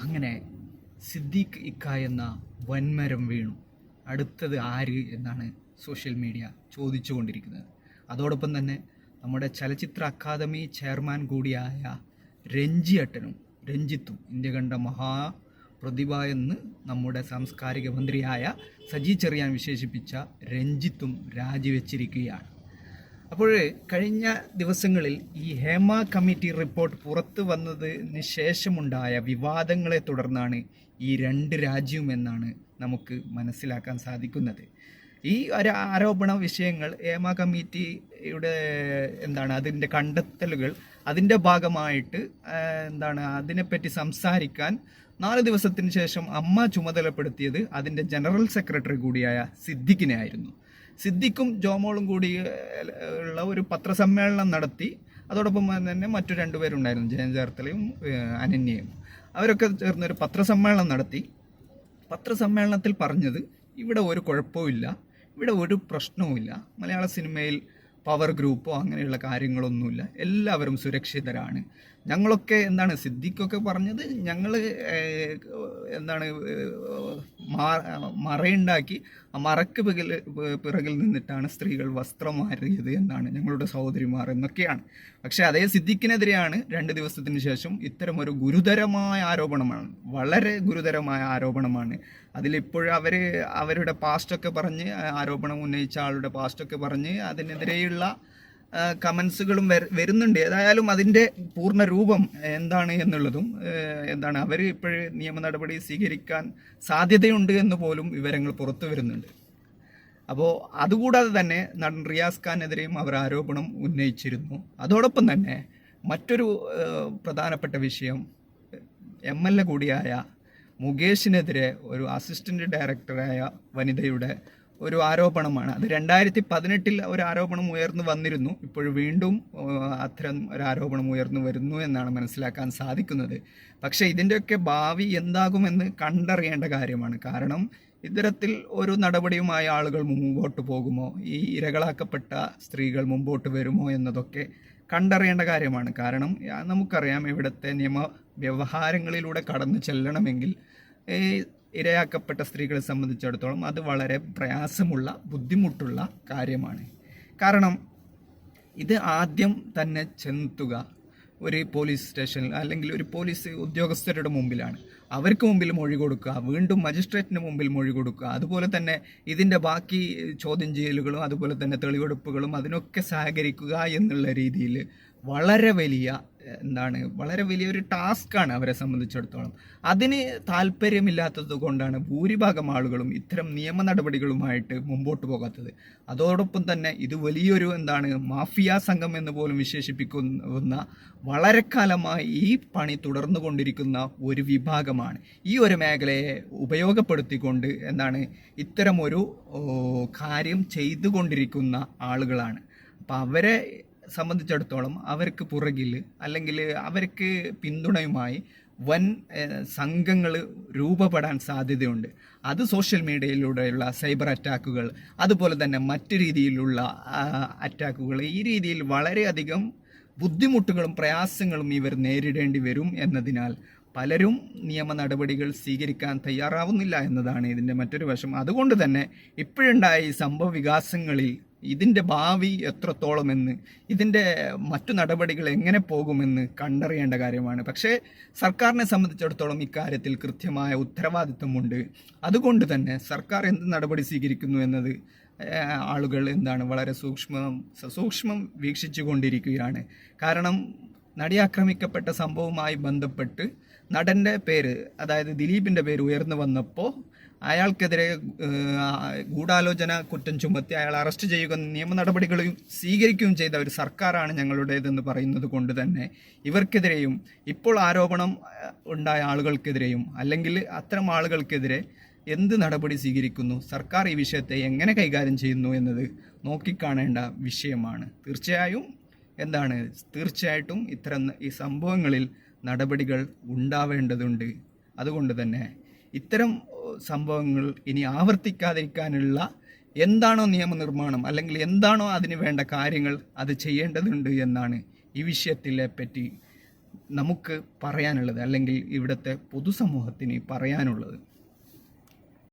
അങ്ങനെ സിദ്ദീഖ് ഇക്ക എന്ന വൻമരം വീണു. അടുത്തത് ആര് എന്നാണ് സോഷ്യൽ മീഡിയ ചോദിച്ചുകൊണ്ടിരിക്കുന്നത്. അതോടൊപ്പം തന്നെ നമ്മുടെ ചലച്ചിത്ര അക്കാദമി ചെയർമാൻ കൂടിയായ രഞ്ജിത്തും ഇന്ത്യ കണ്ട മഹാപ്രതിഭ എന്ന് നമ്മുടെ സാംസ്കാരിക മന്ത്രിയായ സജി ചെറിയാൻ വിശേഷിപ്പിച്ച രഞ്ജിത്തും രാജിവെച്ചിരിക്കുകയാണ്. അപ്പോൾ കഴിഞ്ഞ ദിവസങ്ങളിൽ ഈ ഹേമ കമ്മിറ്റി റിപ്പോർട്ട് പുറത്തു വന്നതിന് ശേഷമുണ്ടായ വിവാദങ്ങളെ തുടർന്നാണ് ഈ രണ്ട് രാജ്യവും എന്നാണ് നമുക്ക് മനസ്സിലാക്കാൻ സാധിക്കുന്നത്. ഈ ഒരു ആരോപണ വിഷയങ്ങൾ ഹേമ കമ്മിറ്റിയുടെ അതിൻ്റെ കണ്ടെത്തലുകൾ അതിൻ്റെ ഭാഗമായിട്ട് അതിനെപ്പറ്റി സംസാരിക്കാൻ 4 ദിവസത്തിന് ശേഷം അമ്മ ചുമതലപ്പെടുത്തിയത് അതിൻ്റെ ജനറൽ സെക്രട്ടറി കൂടിയായ സിദ്ദിഖിനെ ആയിരുന്നു. സിദ്ദിഖും ജോമോളും കൂടി ഉള്ള ഒരു പത്രസമ്മേളനം നടത്തി. അതോടൊപ്പം തന്നെ മറ്റു 2 പേരുണ്ടായിരുന്നു, ജയൻ ചേർത്തലയും അനന്യയും. അവരൊക്കെ ചേർന്നൊരു പത്രസമ്മേളനം നടത്തി. പത്രസമ്മേളനത്തിൽ പറഞ്ഞത് ഇവിടെ ഒരു കുഴപ്പമില്ല, ഇവിടെ ഒരു പ്രശ്നവുമില്ല, മലയാള സിനിമയിൽ പവർ ഗ്രൂപ്പോ അങ്ങനെയുള്ള കാര്യങ്ങളൊന്നുമില്ല, എല്ലാവരും സുരക്ഷിതരാണ്. ഞങ്ങളൊക്കെ സിദ്ദിഖൊക്കെ പറഞ്ഞത് ഞങ്ങൾ മറയുണ്ടാക്കി ആ മറക്ക് പിറകിൽ നിന്നിട്ടാണ് സ്ത്രീകൾ വസ്ത്രം മാറിയത് എന്നാണ്, ഞങ്ങളുടെ സഹോദരിമാർ എന്നൊക്കെയാണ്. പക്ഷേ അതേ സിദ്ദിഖിനെതിരെയാണ് 2 ദിവസത്തിന് ശേഷം ഇത്തരമൊരു ഗുരുതരമായ ആരോപണമാണ്, വളരെ ഗുരുതരമായ ആരോപണമാണ്. അതിലിപ്പോഴും അവരുടെ പാസ്റ്റൊക്കെ പറഞ്ഞ്, ആരോപണം ഉന്നയിച്ച ആളുടെ പാസ്റ്റൊക്കെ പറഞ്ഞ് അതിനെതിരെയുള്ള കമൻസുകളും വരുന്നുണ്ട്. ഏതായാലും അതിൻ്റെ പൂർണ്ണ രൂപം എന്താണ് എന്നുള്ളതും അവർ ഇപ്പോഴും നിയമ നടപടി സ്വീകരിക്കാൻ സാധ്യതയുണ്ട് എന്ന് പോലും വിവരങ്ങൾ പുറത്തു വരുന്നുണ്ട്. അപ്പോൾ അതുകൂടാതെ തന്നെ നടൻ റിയാസ് ഖാനെതിരെയും അവർ ആരോപണം ഉന്നയിച്ചിരുന്നു. അതോടൊപ്പം തന്നെ മറ്റൊരു പ്രധാനപ്പെട്ട വിഷയം MLA കൂടിയായ മുകേഷിനെതിരെ ഒരു അസിസ്റ്റന്റ് ഡയറക്ടറായ വനിതയുടെ ഒരു ആരോപണമാണ്. അത് 2018 ഒരു ആരോപണം ഉയർന്നു വന്നിരുന്നു. ഇപ്പോൾ വീണ്ടും അത്തരം ഒരു ആരോപണം ഉയർന്നു വരുന്നു എന്നാണ് മനസ്സിലാക്കാൻ സാധിക്കുന്നത്. പക്ഷേ ഇതിൻ്റെയൊക്കെ ഭാവി എന്താകുമെന്ന് കണ്ടറിയേണ്ട കാര്യമാണ്. കാരണം ഇത്തരത്തിൽ ഒരു നടപടിയുമായി ആളുകൾ മുമ്പോട്ട് പോകുമോ, ഈ ഇരകളാക്കപ്പെട്ട സ്ത്രീകൾ മുമ്പോട്ട് വരുമോ എന്നതൊക്കെ കണ്ടറിയേണ്ട കാര്യമാണ്. കാരണം നമുക്കറിയാം, ഇവിടുത്തെ നിയമ വ്യവഹാരങ്ങളിലൂടെ കടന്നു ചെല്ലണമെങ്കിൽ ഇരയാക്കപ്പെട്ട സ്ത്രീകളെ സംബന്ധിച്ചിടത്തോളം അത് വളരെ പ്രയാസമുള്ള, ബുദ്ധിമുട്ടുള്ള കാര്യമാണ്. കാരണം ഇത് ആദ്യം തന്നെ ചെന്നെത്തുക ഒരു പോലീസ് സ്റ്റേഷനിൽ അല്ലെങ്കിൽ ഒരു പോലീസ് ഉദ്യോഗസ്ഥരുടെ മുമ്പിലാണ്. അവർക്ക് മുമ്പിൽ മൊഴി കൊടുക്കുക, വീണ്ടും മജിസ്ട്രേറ്റിന് മുമ്പിൽ മൊഴി കൊടുക്കുക, അതുപോലെ തന്നെ ഇതിൻ്റെ ബാക്കി ചോദ്യം ചെയ്യലുകളും അതുപോലെ തന്നെ തെളിവെടുപ്പുകളും അതിനൊക്കെ സഹകരിക്കുക എന്നുള്ള രീതിയിൽ വളരെ വലിയൊരു ടാസ്ക്കാണ് അവരെ സംബന്ധിച്ചിടത്തോളം. അതിന് താല്പര്യമില്ലാത്തത് കൊണ്ടാണ് ഭൂരിഭാഗം ആളുകളും ഇത്തരം നിയമ നടപടികളുമായിട്ട് മുമ്പോട്ട് പോകാത്തത്. അതോടൊപ്പം തന്നെ ഇത് വലിയൊരു മാഫിയ സംഘം എന്ന് പോലും വിശേഷിപ്പിക്കുന്ന വളരെ കാലമായി ഈ പണി തുടർന്നു കൊണ്ടിരിക്കുന്ന ഒരു വിഭാഗമാണ്. ഈ ഒരു മേഖലയെ ഉപയോഗപ്പെടുത്തിക്കൊണ്ട് ഇത്തരമൊരു കാര്യം ചെയ്തുകൊണ്ടിരിക്കുന്ന ആളുകളാണ്. അപ്പം അവരെ സംബന്ധിച്ചിടത്തോളം അവർക്ക് പുറകിൽ അല്ലെങ്കിൽ അവർക്ക് പിന്തുണയുമായി വൻ സംഘങ്ങൾ രൂപപ്പെടാൻ സാധ്യതയുണ്ട്. അത് സോഷ്യൽ മീഡിയയിലൂടെയുള്ള സൈബർ അറ്റാക്കുകൾ, അതുപോലെ തന്നെ മറ്റു രീതിയിലുള്ള അറ്റാക്കുകൾ, ഈ രീതിയിൽ വളരെയധികം ബുദ്ധിമുട്ടുകളും പ്രയാസങ്ങളും ഇവർ നേരിടേണ്ടി വരും എന്നതിനാൽ പലരും നിയമ നടപടികൾ സ്വീകരിക്കാൻ തയ്യാറാവുന്നില്ല എന്നതാണ് ഇതിൻ്റെ മറ്റൊരു വശം. അതുകൊണ്ട് തന്നെ ഇപ്പോഴുണ്ടായ ഈ സംഭവ വികാസങ്ങളിൽ ഇതിൻ്റെ ഭാവി എത്രത്തോളമെന്ന്, ഇതിൻ്റെ മറ്റു നടപടികൾ എങ്ങനെ പോകുമെന്ന് കണ്ടറിയേണ്ട കാര്യമാണ്. പക്ഷേ സർക്കാരിനെ സംബന്ധിച്ചിടത്തോളം ഇക്കാര്യത്തിൽ കൃത്യമായ ഉത്തരവാദിത്വമുണ്ട്. അതുകൊണ്ട് തന്നെ സർക്കാർ എന്ത് നടപടി സ്വീകരിക്കുന്നു എന്നത് ആളുകൾ വളരെ സസൂക്ഷ്മം വീക്ഷിച്ചു കൊണ്ടിരിക്കുകയാണ്. കാരണം നടി ആക്രമിക്കപ്പെട്ട സംഭവവുമായി ബന്ധപ്പെട്ട് നടൻ്റെ പേര്, അതായത് ദിലീപിൻ്റെ പേര് ഉയർന്നു വന്നപ്പോൾ അയാൾക്കെതിരെ ഗൂഢാലോചന കുറ്റം ചുമത്തി അയാൾ അറസ്റ്റ് ചെയ്യുകയും നിയമ നടപടികളും സ്വീകരിക്കുകയും ചെയ്ത ഒരു സർക്കാരാണ് ഞങ്ങളുടേതെന്ന് പറയുന്നത് കൊണ്ട് തന്നെ ഇവർക്കെതിരെയും ഇപ്പോൾ ആരോപണം ഉണ്ടായ ആളുകൾക്കെതിരെയും അല്ലെങ്കിൽ അത്തരം ആളുകൾക്കെതിരെ എന്ത് നടപടി സ്വീകരിക്കുന്നു, സർക്കാർ ഈ വിഷയത്തെ എങ്ങനെ കൈകാര്യം ചെയ്യുന്നു എന്നത് നോക്കിക്കാണേണ്ട വിഷയമാണ്. തീർച്ചയായിട്ടും ഇത്തരം ഈ സംഭവങ്ങളിൽ നടപടികൾ ഉണ്ടാവേണ്ടതുണ്ട്. അതുകൊണ്ട് തന്നെ ഇത്തരം സംഭവങ്ങൾ ഇനി ആവർത്തിക്കാതിരിക്കാനുള്ള എന്താണോ നിയമനിർമ്മാണം അല്ലെങ്കിൽ എന്താണോ അതിന് വേണ്ട കാര്യങ്ങൾ അത് ചെയ്യേണ്ടതുണ്ട് എന്നാണ് ഈ വിഷയത്തിലെ പറ്റി നമുക്ക് പറയാനുള്ളത്, അല്ലെങ്കിൽ ഇവിടുത്തെ പൊതുസമൂഹത്തിന് പറയാനുള്ളത്?